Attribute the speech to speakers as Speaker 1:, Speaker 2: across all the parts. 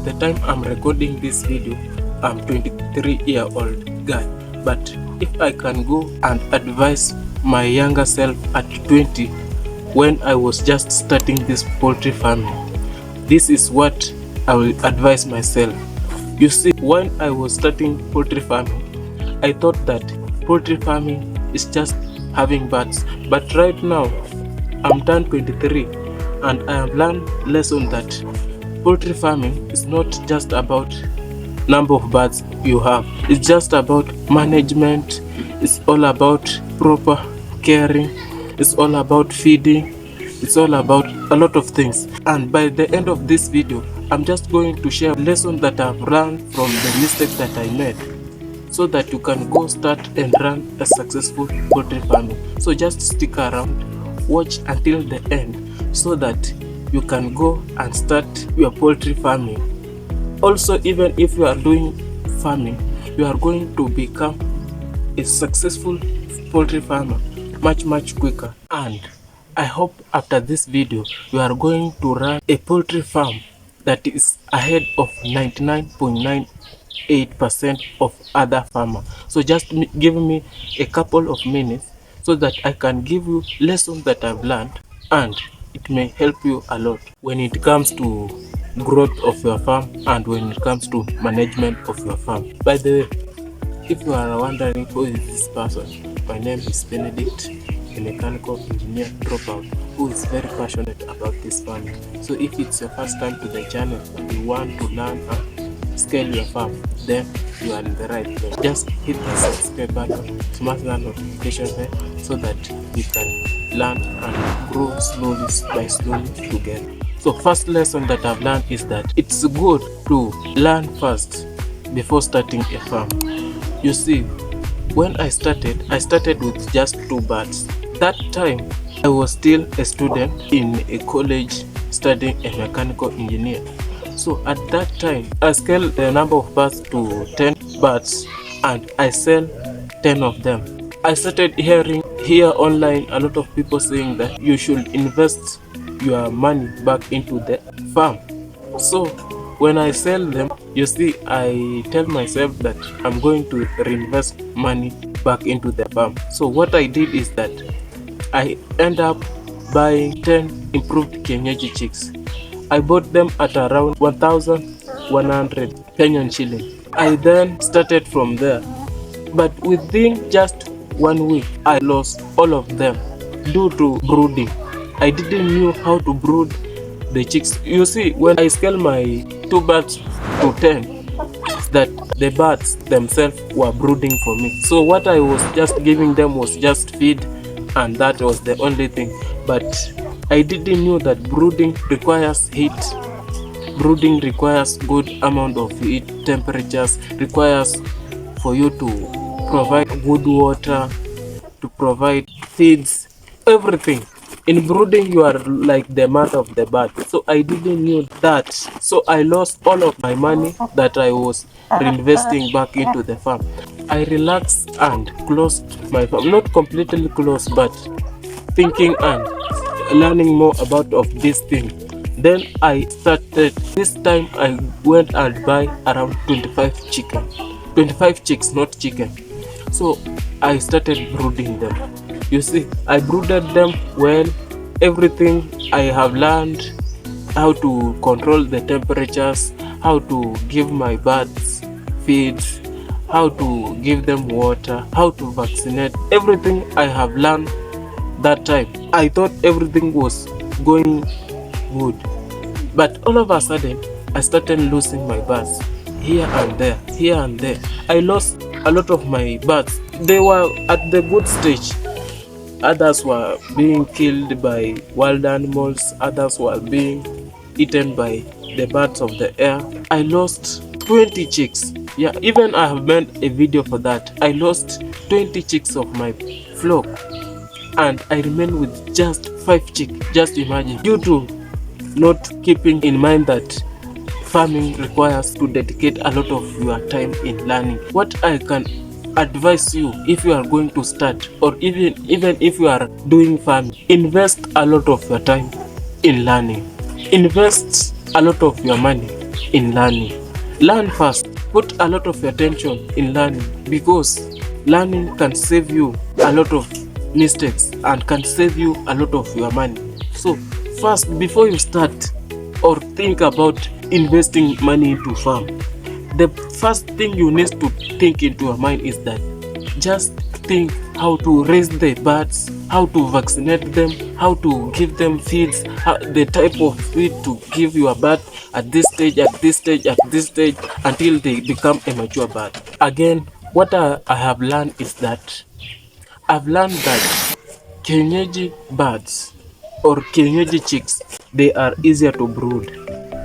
Speaker 1: At the time I'm recording this video, I'm 23-year-old guy. But if I can go and advise my younger self at 20, when I was just starting this poultry farming, this is what I will advise myself. You see, when I was starting poultry farming, I thought that poultry farming is just having birds. But right now, I'm turned 23 and I have learned lesson that poultry farming is not just about number of birds you have. It's just about management. It's all about proper caring. It's all about feeding. It's all about a lot of things. And by the end of this video, I'm just going to share lessons that I've learned from the mistakes that I made, so that you can go start and run a successful poultry farming. So just stick around, watch until the end, so that you can go and start your poultry farming. Also, even if you are doing farming, you are going to become a successful poultry farmer much quicker. And I hope after this video you are going to run a poultry farm that is ahead of 99.98% of other farmers. So just give me a couple of minutes so that I can give you lessons that I've learned, and it may help you a lot when it comes to growth of your farm and when it comes to management of your farm. By the way, if you are wondering who is this person, my name is Benedict, a mechanical engineer dropout who is very passionate about this farming. So if it's your first time to the channel and you want to learn and scale your farm, then you are in the right place. Just hit the subscribe button, smash that notification bell, so that we can learn and grow slowly by slowly together. So first lesson that I've learned is that it's good to learn first before starting a farm. You see, when I started with just 2 birds. That time I was still a student in a college studying a mechanical engineer. So at that time I scaled the number of birds to 10 birds and I sell 10 of them. I started hearing here online a lot of people saying that you should invest your money back into the farm. So when I sell them, you see, I tell myself that I'm going to reinvest money back into the farm. So what I did is that I end up buying 10 improved Kienyeji chicks. I bought them at around 1,100 Kenyan shilling. I then started from there, but within just 1 week I lost all of them due to brooding. I didn't know how to brood the chicks. You see, when I scale my 2 birds to 10, that the birds themselves were brooding for me. So what I was just giving them was just feed, and that was the only thing. But I didn't know that brooding requires heat. Brooding requires good amount of heat, temperatures, requires for you to provide good water, to provide feeds, everything. In brooding, you are like the mother of the bird. So I didn't know that. So I lost all of my money that I was reinvesting back into the farm. I relaxed and closed my farm. Not completely closed, but thinking and learning more about of this thing. Then I started. This time I went and buy around 25 chicken. 25 chicks, not chicken. So I started brooding them. You see, I brooded them well. Everything I have learned, how to control the temperatures, how to give my birds feeds, how to give them water, how to vaccinate. Everything I have learned that time. I thought everything was going good, but all of a sudden I started losing my birds here and there, here and there. I lost a lot of my birds. They were at the good stage. Others were being killed by wild animals. Others were being eaten by the birds of the air. I lost 20 chicks. Yeah, even I have made a video for that. I lost 20 chicks of my flock, and I remained with just 5 chicks. Just imagine, due to not keeping in mind that farming requires to dedicate a lot of your time in learning. What I can advise you, if you are going to start, or even if you are doing farming, invest a lot of your time in learning. Invest a lot of your money in learning. Learn fast. Put a lot of your attention in learning, because learning can save you a lot of mistakes and can save you a lot of your money. So first, before you start or think about investing money into farm, the first thing you need to think into your mind is that just think how to raise the birds, how to vaccinate them, how to give them feeds, the type of feed to give your bird at this stage, at this stage, at this stage, until they become a mature bird. Again, what I have learned is that I've learned that kienyeji birds or kienyeji chicks, they are easier to brood.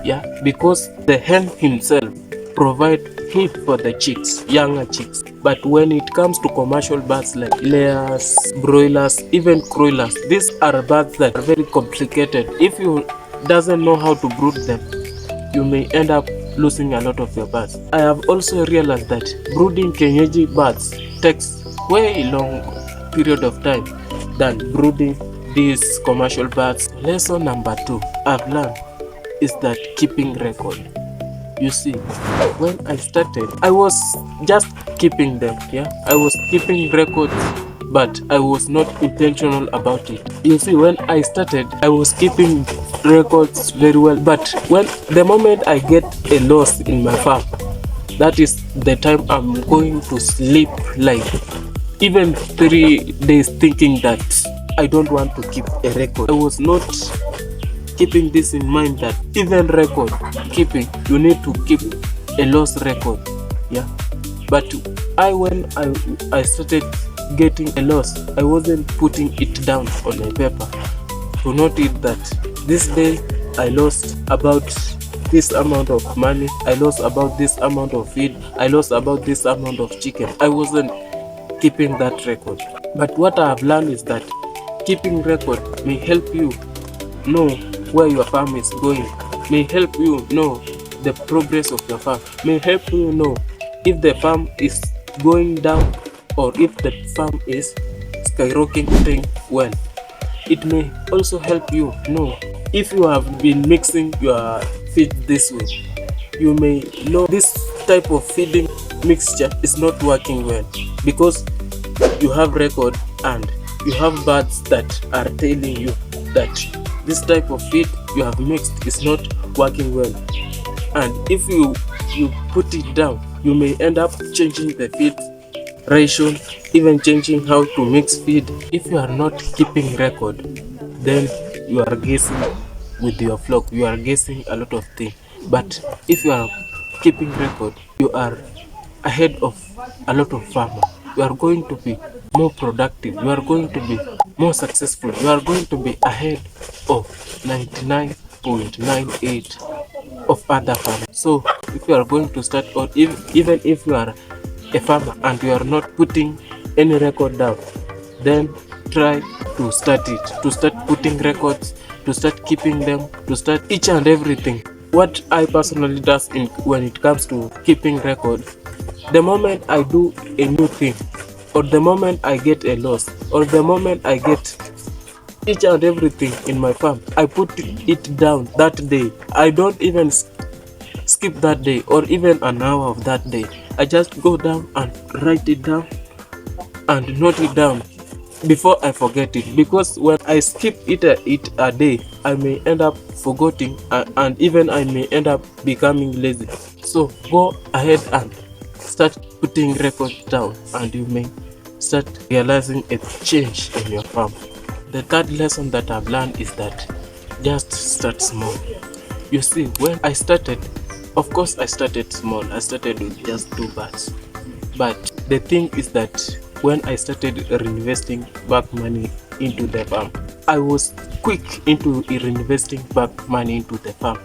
Speaker 1: Yeah, because the hen himself provide heat for the chicks, younger chicks. But when it comes to commercial birds like layers, broilers, even croilers, these are birds that are very complicated. If you doesn't know how to brood them, you may end up losing a lot of your birds. I have also realized that brooding kienyeji birds takes way long period of time than brooding these commercial birds. Lesson number 2 I've learned is that keeping record. You see, when I started, I was just keeping them. Yeah, I was keeping records, but I was not intentional about it. You see, when I started, I was keeping records very well, but when the moment I get a loss in my farm, that is the time I'm going to sleep like even 3 days thinking that I don't want to keep a record. I was not keeping this in mind that even record keeping, you need to keep a loss record. Yeah, but when I started getting a loss, I wasn't putting it down on a paper to note it that this day I lost about this amount of money, I lost about this amount of feed, I lost about this amount of chicken. I wasn't keeping that record. But what I have learned is that keeping record may help you know where your farm is going, may help you know the progress of your farm, may help you know if the farm is going down or if the farm is skyrocketing well. It may also help you know if you have been mixing your feed this way. You may know this type of feeding mixture is not working well, because you have record and you have birds that are telling you that this type of feed you have mixed is not working well. And if you put it down, you may end up changing the feed ration, even changing how to mix feed. If you are not keeping record, then you are guessing with your flock, you are guessing a lot of things. But if you are keeping record, you are ahead of a lot of farmers. You are going to be more productive, you are going to be more successful, you are going to be ahead of 99.98 of other farmers. So if you are going to start, or even if you are a farmer and you are not putting any record down, then try to start it, to start putting records, to start keeping them, to start each and everything. What I personally does when it comes to keeping record, the moment I do a new thing, or the moment I get a loss, or the moment I get each and everything in my farm, I put it down that day. I don't even skip that day or even an hour of that day. I just go down and write it down and note it down before I forget it, because when I skip it a day, I may end up forgetting and even I may end up becoming lazy. So go ahead and start putting records down, and you may start realizing a change in your farm. The third lesson that I've learned is that just start small. You see, when I started, of course I started small. I started with just 2 birds. But the thing is that when I started reinvesting back money into the farm, I was quick into reinvesting back money into the farm.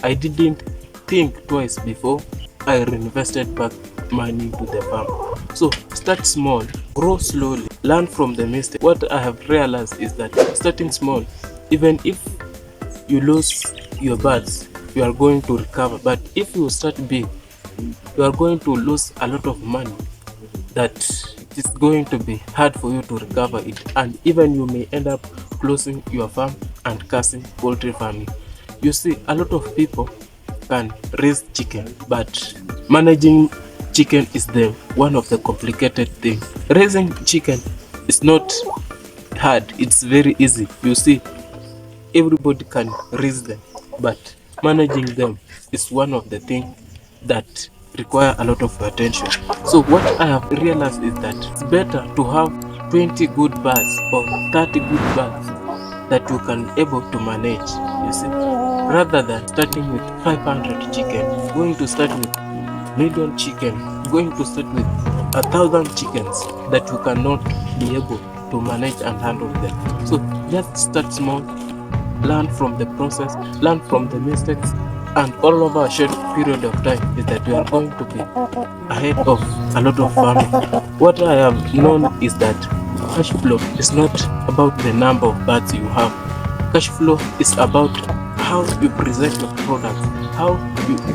Speaker 1: I didn't think twice before I reinvested back money into the farm. So start small, grow slowly, learn from the mistake. What I have realized is that starting small, even if you lose your birds, you are going to recover. But if you start big, you are going to lose a lot of money that it is going to be hard for you to recover it, and even you may end up closing your farm and cursing poultry farming. You see, a lot of people can raise chicken, but managing chicken is the one of the complicated things. Raising chicken is not hard, it's very easy. You see, everybody can raise them, but managing them is one of the things that require a lot of attention. So what I have realized is that it's better to have 20 good birds or 30 good birds that you can able to manage, you see, rather than starting with 500 chicken, going to start with million chicken, going to start with 1,000 chickens that you cannot be able to manage and handle them. So just start small, learn from the process, learn from the mistakes, and all over a short period of time is that you are going to be ahead of a lot of farming. What I have known is that cash flow is not about the number of birds you have. Cash flow is about how you present your products, how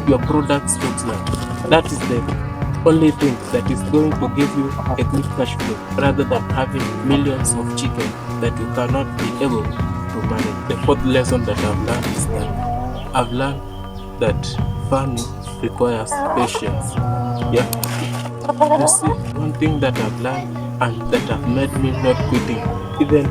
Speaker 1: your products looks like. That is the only thing that is going to give you a good cash flow, rather than having millions of chicken that you cannot be able to manage. The fourth lesson that I've learned is that I've learned that farming requires patience. Yeah. You see, one thing that I've learned and that have made me not quitting, even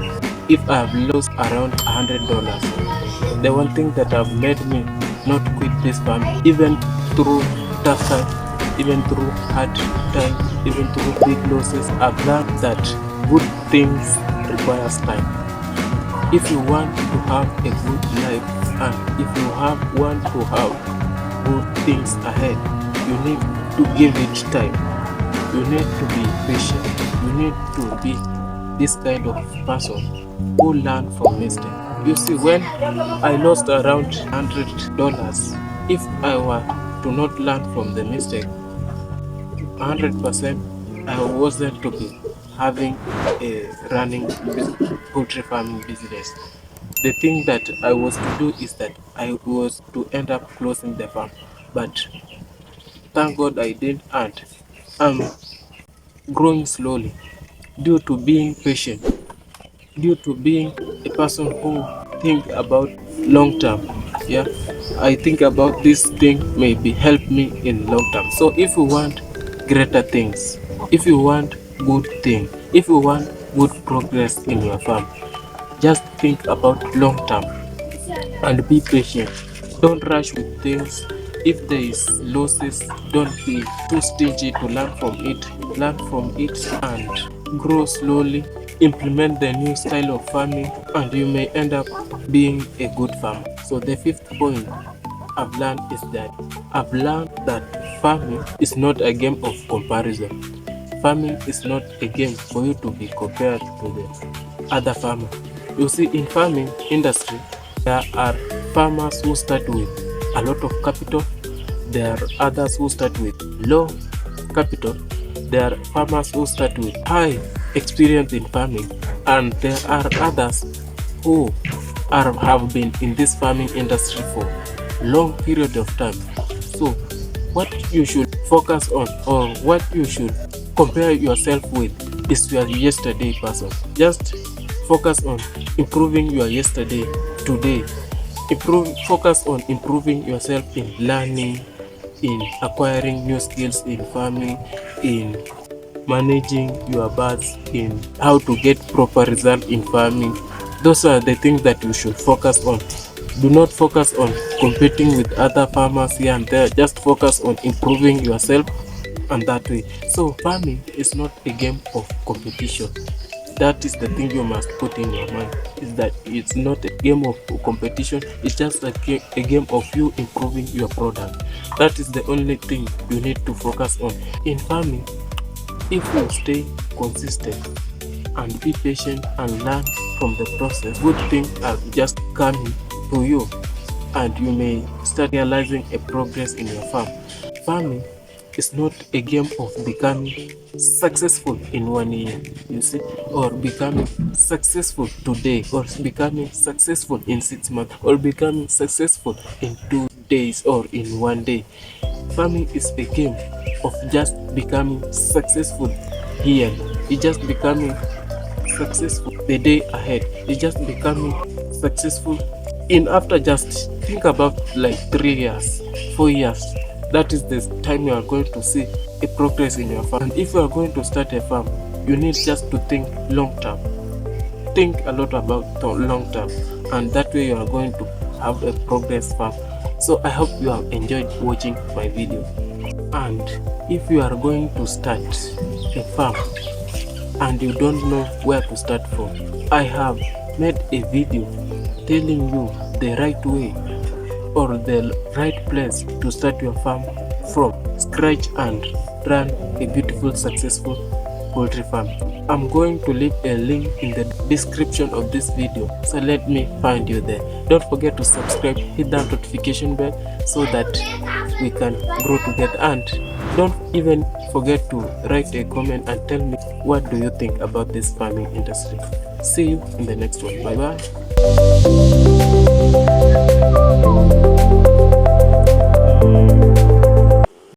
Speaker 1: if I have lost around $100, the one thing that have made me not quit this farming, even through tough time, even through hard time, even through big losses, I've learned that good things requires time. If you want to have a good life, and if you want to have good things ahead, you need to give it time. You need to be patient. You need to be this kind of person who learn from mistakes. You see, when I lost around $100, if I were to not learn from the mistake, 100% I wasn't to be having a running poultry farming business. The thing that I was to do is that I was to end up closing the farm, but thank God I didn't, and I'm growing slowly due to being patient, due to being a person who think about long term. Yeah, I think about this thing maybe help me in long term. So if you want greater things, if you want good thing, if you want good progress in your farm, just think about long term and be patient. Don't rush with things. If there is losses, don't be too stingy to learn from it. Learn from it and grow slowly. Implement the new style of farming, and you may end up being a good farmer. So the fifth point I've learned is that farming is not a game of comparison. Farming is not a game for you to be compared to the other farmer. You see, in farming industry, there are farmers who start with a lot of capital. There are others who start with low capital. There are farmers who start with high experience in farming, and there are others who have been in this farming industry for long period of time. So what you should focus on, or what you should compare yourself with, is your yesterday person. Just focus on improving your yesterday today. Focus on improving yourself in learning, in acquiring new skills in farming, in managing your birds, in how to get proper result in farming. Those are the things that you should focus on. Do not focus on competing with other farmers here and there. Just focus on improving yourself, and that way. So farming is not a game of competition. That is the thing you must put in your mind, is that it's not a game of competition. It's just a game of you improving your product. That is the only thing you need to focus on in farming. If you stay consistent and be patient and learn from the process, good things are just coming to you, and you may start realizing a progress in your farm. Farming is not a game of becoming successful in 1 year, you see, or becoming successful today, or becoming successful in 6 months, or becoming successful in 2 days or in 1 day. Farming is a game of just becoming successful here. It's just becoming successful the day ahead. It's just becoming successful in after just think about like 3 years, 4 years, that is the time you are going to see a progress in your farm. And if you are going to start a farm, you need just to think long term. Think a lot about the long term, and that way you are going to have a progress farm. So I hope you have enjoyed watching my video. And if you are going to start a farm and you don't know where to start from, I have made a video telling you the right way or the right place to start your farm from scratch and run a beautiful, successful poultry farm. I'm going to leave a link in the description of this video, so let me find you there. Don't forget to subscribe, hit that notification bell so that we can grow together, and don't even forget to write a comment and tell me what do you think about this farming industry. See you in the next one. Bye bye.